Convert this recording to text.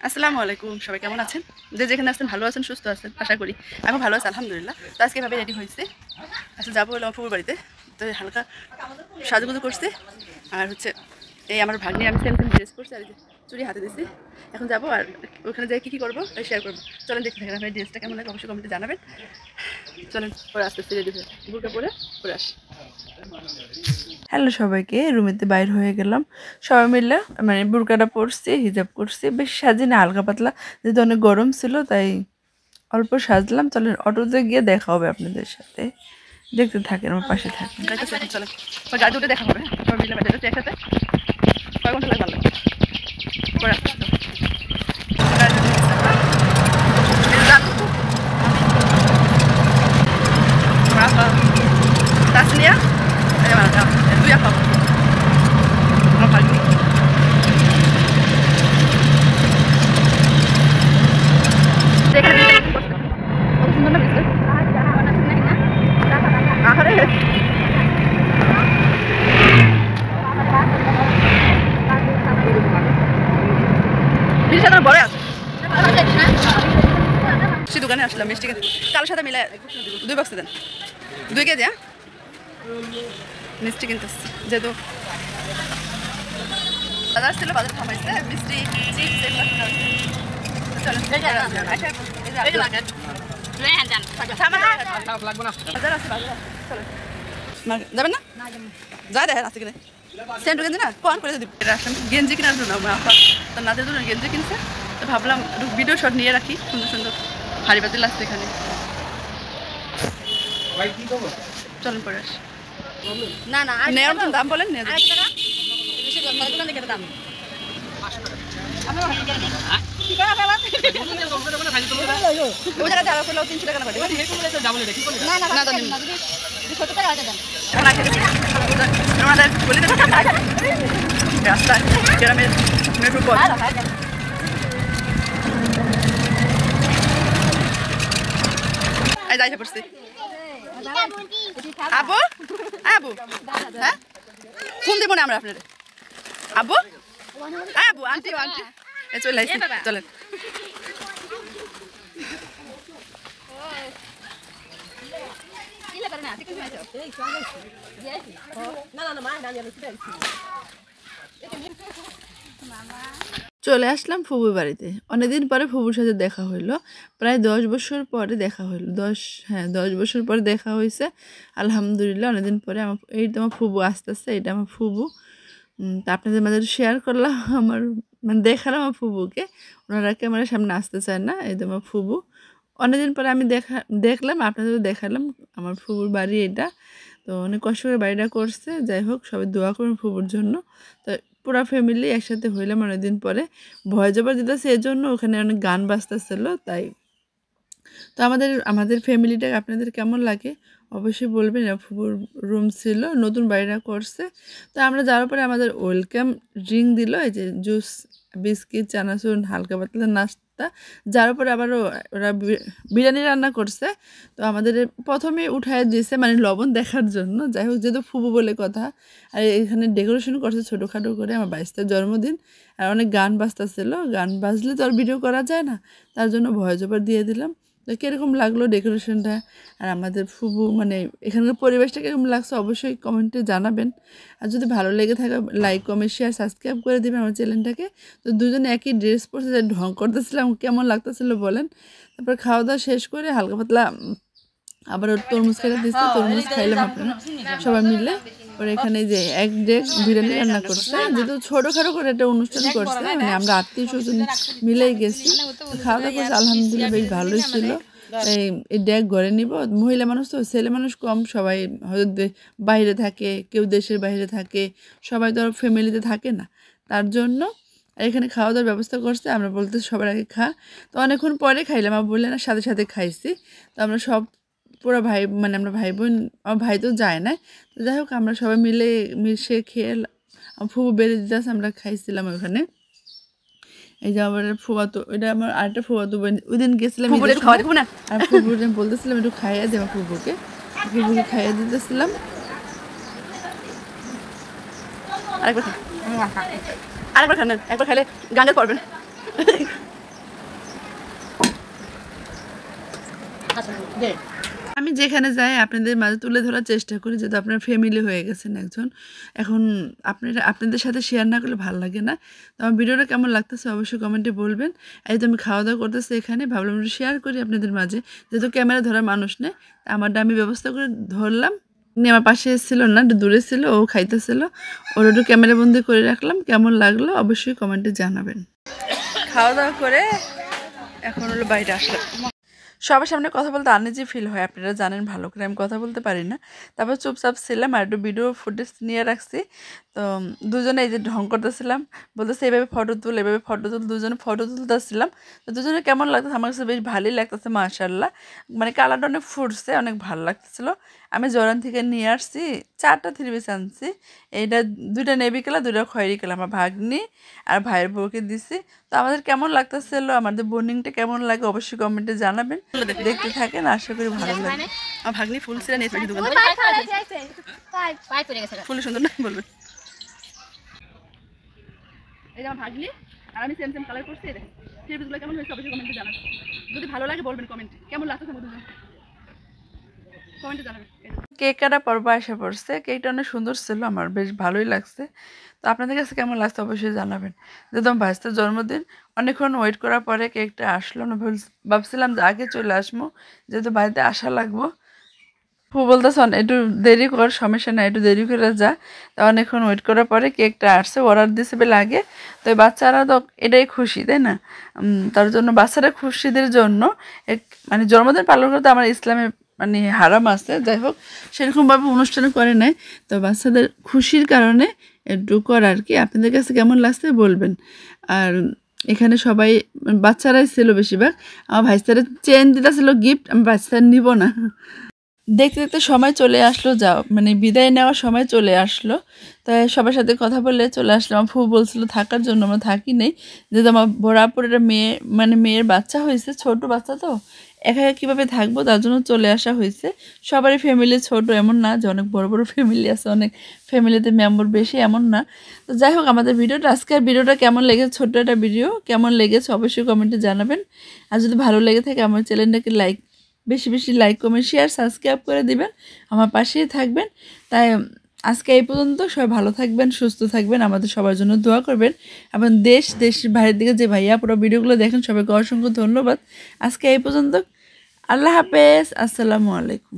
আসসালামু আলাইকুম, সবাই কেমন আছেন? যে যেখানে আছেন ভালো আছেন, সুস্থ আছেন আশা করি। আমি ভালো আছি আলহামদুলিল্লাহ। তো আজকে এভাবে রেডি হয়েছে, আসলে যাবো হলো আমার ফুপুর বাড়িতে। তো হালকা সাজুগুজু করছে, আর হচ্ছে এই আমার ভাগ্নি আমি সেম সেম ড্রেস করছি, আর চুড়ি হাতে দিছি। এখন যাবো আর ওখানে যাই কী কী করবো শেয়ার করবো। চলেন দেখতে থাকেন, আপনার ড্রেসটা কেমন লাগে অবশ্যই কমেন্টে জানাবেন। চলেন পরে আস্তে আস্তে রেডি হয়ে বুড়কা পরে আসি। হ্যালো সবাইকে, রুমেতে বাইর হয়ে গেলাম সবাই মিলে, মানে বুরকাটা পরছি, হিজাব করছি, বেশি সাজি না, হালকা পাতলা, যেহেতু অনেক গরম ছিল তাই অল্প সাজলাম। চলেন অটোতে গিয়ে দেখা হবে আপনাদের সাথে, দেখতে থাকেন, আমার পাশে থাকেন। চলেন গাড়ি উঠে দেখা হবে, সবাই মিলে বাজারে একসাথে। কয় ঘন্টা লাগে ভালো Tasnia, itu ya kamu. Kalau pagi ini. Saya kan bisa ikut. Aku sebenarnya bisa. Akhirnya. Bisa kan boleh? Si dukane আসলাম মিষ্টি কিনতে কারোর সাথে মিলে 2 বক্স দেন 2 কেজি মিষ্টি কিনতেছি যেহেতু বাজার ছিল বাজার থামাইছে মিষ্টি চিপস এগুলো চলো যাবেন না যা দেখেন আজকে কিনে সেন্টু গেঞ্জি না কন করে দিবি গেঞ্জি কেনার জন্য তো নাদের জন্য গেঞ্জি কিনছে তো ভাবলাম ভিডিও শট নিয়ে রাখি সুন্দর সুন্দর হাড়ি পাতিল আসছে এখানে চলুন পরে আসি না না নেওয়ার মতন দাম বলেন নিয়ে দাম রাস্তা গ্রামের মেট্রো পথ যাই পড়ছি আবু আবু হ্যাঁ ফোন দেবো না আমরা আপনার আবু আবু আন্টি আন্টি চলে আসছি চলেন চলে আসলাম ফুবুর বাড়িতে। অনেকদিন পরে ফুবুর সাথে দেখা হইলো, প্রায় 10 বছর পরে দেখা হইলো। 10 বছর পরে দেখা হয়েছে আলহামদুলিল্লাহ। অনেকদিন পরে এই তো আমার ফুবু আসতেছে, এটা আমার ফুবু। তা আপনাদের মাঝে শেয়ার করলাম, আমার মানে দেখালাম আমার ফুবুকে, ওনারা ক্যামেরার সামনে আসতে চায় না। এই তো আমার ফুবু, অনেকদিন পরে আমি দেখলাম, আপনাদেরও দেখালাম আমার ফুবুর বাড়ি এটা। তো অনেক কষ্ট করে বাড়িটা করছে, যাই হোক সবাই দোয়া করুন ফুবুর জন্য। তো পুরো ফ্যামিলি একসাথে হইলাম অনেকদিন পরে। ভয় জবর দিতেছে এর জন্য, ওখানে অনেক গান বাজতেছিল তাই। তো আমাদের ফ্যামিলিটা আপনাদের কেমন লাগে অবশ্যই বলবেন। ফুবুর রুম ছিল, নতুন বাড়িটা করছে। তো আমরা যাওয়ার পরে আমাদের ওয়েলকাম ড্রিঙ্ক দিল, এই যে জুস, বিস্কিট, চানাচুর, হালকা পাতলা নাস্তা। যার উপরে আবারও ওরা বিরিয়ানি রান্না করছে। তো আমাদের প্রথমে উঠায় দিয়েছে মানে লবণ দেখার জন্য। যাই হোক, যেহেতু ফুবু বলে কথা, আর এখানে ডেকোরেশন করছে ছোটোখাটো করে, আমার 22টার জন্মদিন, আর অনেক গান বাজতেছিল। গান বাজলে তো আর ভিডিও করা যায় না, তার জন্য ভয়েস ওভার দিয়ে দিলাম। তো কীরকম লাগলো ডেকোরেশনটা আর আমাদের ফুবু, মানে এখানকার পরিবেশটা কীরকম লাগছে অবশ্যই কমেন্টে জানাবেন। আর যদি ভালো লেগে থাকে লাইক, কমেন্ট, শেয়ার, সাবস্ক্রাইব করে দেবেন আমার চ্যানেলটাকে। তো দুজনে একই ড্রেস পরছে, যে ঢং করতেছিলাম, কেমন লাগতেছিল বলেন। তারপর খাওয়া দাওয়া শেষ করে হালকা পাতলা আবার তরমুজ খাইতে দিচ্ছে, তরমুজ খাইলাম আপনারা সবাই মিলে। ওর এখানে যে এক ডেক বিরিয়ানি রান্না করছে, যেহেতু ছোটোখাটো করে একটা অনুষ্ঠান করছে, মানে আমরা আত্মীয় স্বজন মিলেই গেছি। খাওয়া দাওয়া করছে আলহামদুলিল্লাহ, বেশ ভালোই ছিল। এই ডেক ঘরে নিব, মহিলা মানুষ তো, ছেলে মানুষ কম, সবাই হয়তো বাইরে থাকে, কেউ দেশের বাইরে থাকে, সবাই তো আর ফ্যামিলিতে থাকে না, তার জন্য এখানে খাওয়া দাওয়ার ব্যবস্থা করছে। আমরা বলতে সবার আগে খা, তো অনেকক্ষণ পরে খাইলাম, আমার বললেন না সাথে সাথে খাইছি। তো আমরা সব পুরো ভাই, মানে আমরা ভাই বোন, আমার ভাই তো যায় না, তো যাই হোক আমরা সবাই মিশে খেয়ে ফুবু বেড়ে দিতে আমরা খাইছিলাম ওখানে। এই যে আমার ফুয়াতো, এটা আমার আরেকটা ফুয়াতো বোন, ওই দিন গেছিলাম আর ফুবুর বলতেছিলাম একটু খাইয়ে দেবো, ফুবুকে খাইয়ে দিতেছিলাম। আরেকবার খান একবার খাইলে গাঙ্গেল পড়বেন আমি যেখানে যাই আপনাদের মাঝে তুলে ধরার চেষ্টা করি, যেহেতু আপনার ফ্যামিলি হয়ে গেছেন একজন, এখন আপনাদের সাথে শেয়ার না করলে ভালো লাগে না। তো আমার ভিডিওটা কেমন লাগতেছে অবশ্যই কমেন্টে বলবেন। এই তো আমি খাওয়া দাওয়া করতেছি এখানে, ভাবলাম একটু শেয়ার করি আপনাদের মাঝে, যেহেতু ক্যামেরা ধরার মানুষ নেই, আমারটা আমি ব্যবস্থা করে ধরলাম। উনি আমার পাশে ছিল না, একটু দূরে ছিল, ও খাইতেছিল, ওর একটু ক্যামেরা বন্দি করে রাখলাম। কেমন লাগলো অবশ্যই কমেন্টে জানাবেন। খাওয়া দাওয়া করে এখন হলো বাইরে আসলাম। সবার সামনে কথা বলতে আনইজি ফিল হয়, আপনারা জানেন ভালো করে, আমি কথা বলতে পারি না। তারপর চুপচাপ ছিলাম আর একটু ভিডিও ফুটেজ নিয়ে রাখছি। তো দুজনে এই যে ঢং করতেছিলাম, বলতেছে এভাবে ফটো তুল, এভাবে ফটো তুল, দুজনে ফটো তুলতেছিলাম। তো দুজনে কেমন লাগতেছে, আমার কাছে বেশ ভালোই লাগতেছে মাশাআল্লাহ। মানে কালারটা অনেক ফুটছে, অনেক ভালো লাগতেছিলো। আমি জরান থেকে নিয়ে আসছি 4টা 3 পিস আনছি। এইটা 2টা নেভি কালার, 2টা খয়েরি কালার, আমার ভাগ্নি আর ভাইয়ের বউকে দিছি। তো আমাদের কেমন লাগতেছিল, আমাদের বন্ডিংটা কেমন লাগে অবশ্যই কমেন্টে জানাবেন। দেখতে থাকেন, আশা করি ভালো লাগবে। আমার ভাগ্নি ফুল ছিঁড়ে নিয়েছে দোকান ফুল সুন্দর না বলবেন। এই যে আমার ভাগ্নি আর আমি সেম সেম কালার করছি। এই দেখেন থ্রিপিসগুলো কেমন হয়েছে অবশ্যই কমেন্টে জানাবেন। যদি ভালো লাগে বলবেন কমেন্টে কেমন লাগতেছে আমাদের কমেন্টে জানাবেন। কেক কাটা পর্ব আসা পড়ছে, কেকটা অনেক সুন্দর ছিল, আমার বেশ ভালোই লাগছে। তো আপনাদের কাছে কেমন লাগছে অবশ্যই জানাবেন। যেহেতু আমার ভাইস্তার জন্মদিন, অনেকক্ষণ ওয়েট করার পরে কেকটা আসলো না, ভাবছিলাম যে আগে চলে আসবো, যেহেতু বাড়িতে আসা লাগবো। ফু বলতেছে একটু দেরি কর, সমস্যা নাই, একটু দেরি করে যা। তা অনেকক্ষণ ওয়েট করার পরে কেকটা আসছে, অর্ডার দিছে বেলা আগে। তো বাচ্চারা তো এটাই খুশি, তাই না? তার জন্য বাচ্চারা খুশিদের জন্য মানে জন্মদিন পালন করতে আমার ইসলামে মানে হারাম আছে। যাই হোক, সেরকমভাবে অনুষ্ঠান করে নাই, তো বাচ্চাদের খুশির কারণে একটু করা আর কি। আপনাদের কাছে কেমন লাগছে বলবেন। আর এখানে সবাই বাচ্চারাই ছিল বেশিরভাগ। আমার ভাইস্তারা চেন দিতেছিল গিফট, আমি বাচ্চারা নিব না। দেখতে দেখতে সময় চলে আসলো, যাও মানে বিদায় নেওয়ার সময় চলে আসলো। তাই সবার সাথে কথা বলে চলে আসলাম। আমার ফুফু বলছিল থাকার জন্য, আমরা থাকি নেই, যেহেতু আমার বড় আপুর একটা মেয়ে মানে মেয়ের বাচ্চা হয়েছে, ছোট বাচ্চা, তো একা একা কীভাবে থাকবো, তার জন্য চলে আসা হয়েছে। সবারই ফ্যামিলি ছোট এমন না যে অনেক বড় বড় ফ্যামিলি আছে, অনেক ফ্যামিলিতে মেম্বার বেশি এমন না। তো যাই হোক, আমাদের ভিডিওটা আজকের ভিডিওটা কেমন লেগেছে, ছোট্ট একটা ভিডিও কেমন লেগেছে অবশ্যই কমেন্টে জানাবেন। আর যদি ভালো লেগে থাকে আমার চ্যানেলটাকে বেশি বেশি লাইক কমেন্ট শেয়ার সাবস্ক্রাইব করে দিবেন, আমার পাশেই থাকবেন। তাই আজকে এই পর্যন্ত, সবাই ভালো থাকবেন, সুস্থ থাকবেন, আমাদের সবার জন্য দোয়া করবেন। এবং দেশের বাইরের দিকে যে ভাইয়া পুরো ভিডিওগুলো দেখেন সবাইকে অসংখ্য ধন্যবাদ। আজকে এই পর্যন্ত, আল্লাহ হাফেজ, আসসালামু আলাইকুম।